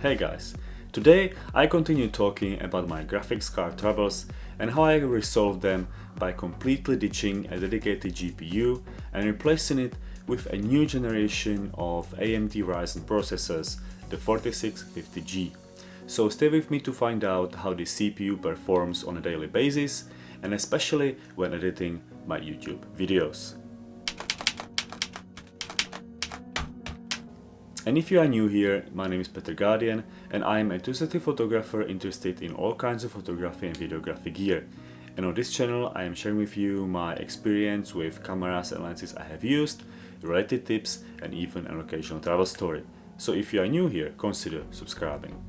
Hey guys, today I continue talking about my graphics card troubles and how I resolved them by completely ditching a dedicated GPU and replacing it with a new generation of AMD Ryzen processors, the 4650G. So stay with me to find out how the CPU performs on a daily basis and especially when editing my YouTube videos. And if you are new here, my name is Petr Gardian and I am a enthusiastic photographer interested in all kinds of photography and videography gear. And on this channel I am sharing with you my experience with cameras and lenses I have used, related tips and even an occasional travel story. So if you are new here, consider subscribing.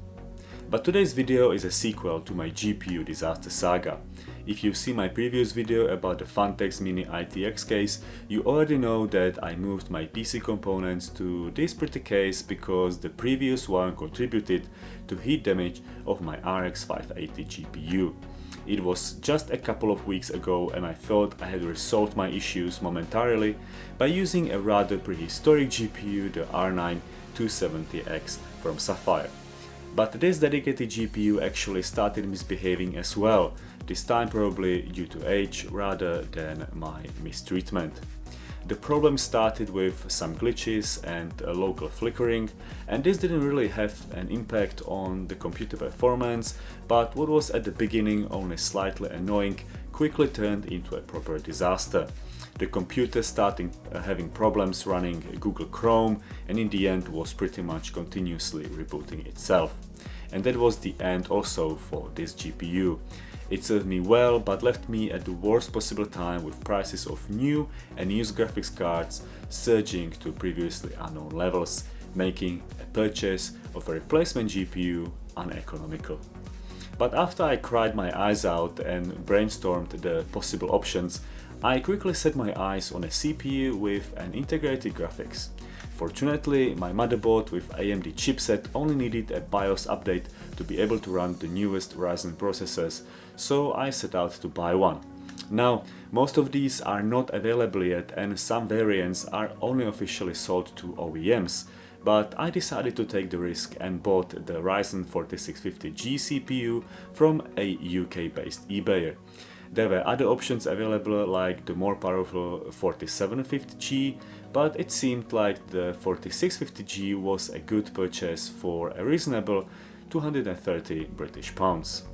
But today's video is a sequel to my GPU disaster saga. If you've seen my previous video about the Fantex Mini ITX case, you already know that I moved my PC components to this pretty case because the previous one contributed to heat damage of my RX 580 GPU. It was just a couple of weeks ago and I thought I had resolved my issues momentarily by using a rather prehistoric GPU, the R9 270X from Sapphire. But this dedicated GPU actually started misbehaving as well, this time probably due to age rather than my mistreatment. The problem started with some glitches and a local flickering, and this didn't really have an impact on the computer performance, but what was at the beginning only slightly annoying quickly turned into a proper disaster. The computer started having problems running Google Chrome and in the end was pretty much continuously rebooting itself. And that was the end also for this GPU. It served me well but left me at the worst possible time with prices of new and used graphics cards surging to previously unknown levels, making a purchase of a replacement GPU uneconomical. But after I cried my eyes out and brainstormed the possible options, I quickly set my eyes on a CPU with an integrated graphics. Fortunately, my motherboard with AMD chipset only needed a BIOS update to be able to run the newest Ryzen processors, so I set out to buy one. Now, most of these are not available yet and some variants are only officially sold to OEMs, but I decided to take the risk and bought the Ryzen 4650G CPU from a UK-based eBayer. There were other options available like the more powerful 4750G, but it seemed like the 4650G was a good purchase for a reasonable 230 British pounds.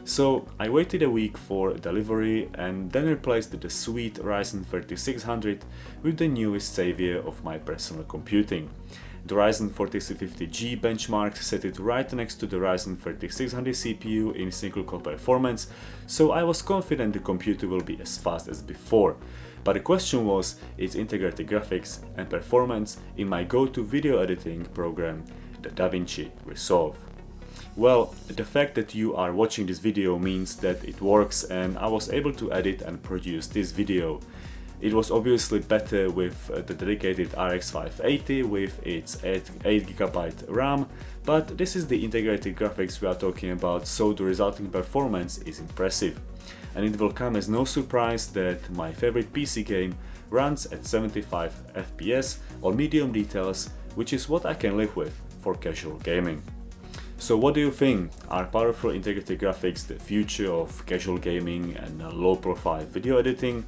So I waited a week for delivery and then replaced the sweet Ryzen 3600 with the newest savior of my personal computing. The Ryzen 4650G benchmark set it right next to the Ryzen 3600 CPU in single core performance, so I was confident the computer will be as fast as before. But the question was its integrated graphics and performance in my go-to video editing program, the DaVinci Resolve. Well, the fact that you are watching this video means that it works and I was able to edit and produce this video. It was obviously better with the dedicated RX 580 with its 8GB RAM, but this is the integrated graphics we are talking about, so the resulting performance is impressive. And it will come as no surprise that my favorite PC game runs at 75 FPS on medium details, which is what I can live with for casual gaming. So what do you think? Are powerful integrated graphics the future of casual gaming and low-profile video editing?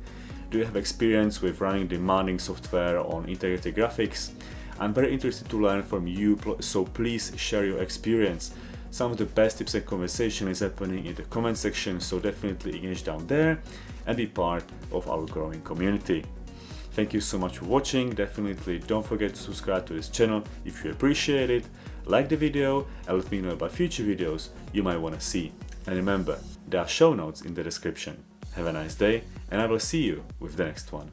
Do you have experience with running demanding software on integrated graphics? I'm very interested to learn from you, so please share your experience. Some of the best tips and conversation is happening in the comment section, so definitely engage down there and be part of our growing community. Thank you so much for watching. Definitely don't forget to subscribe to this channel if you appreciate it, like the video and let me know about future videos you might want to see. And remember, there are show notes in the description. Have a nice day and I will see you with the next one.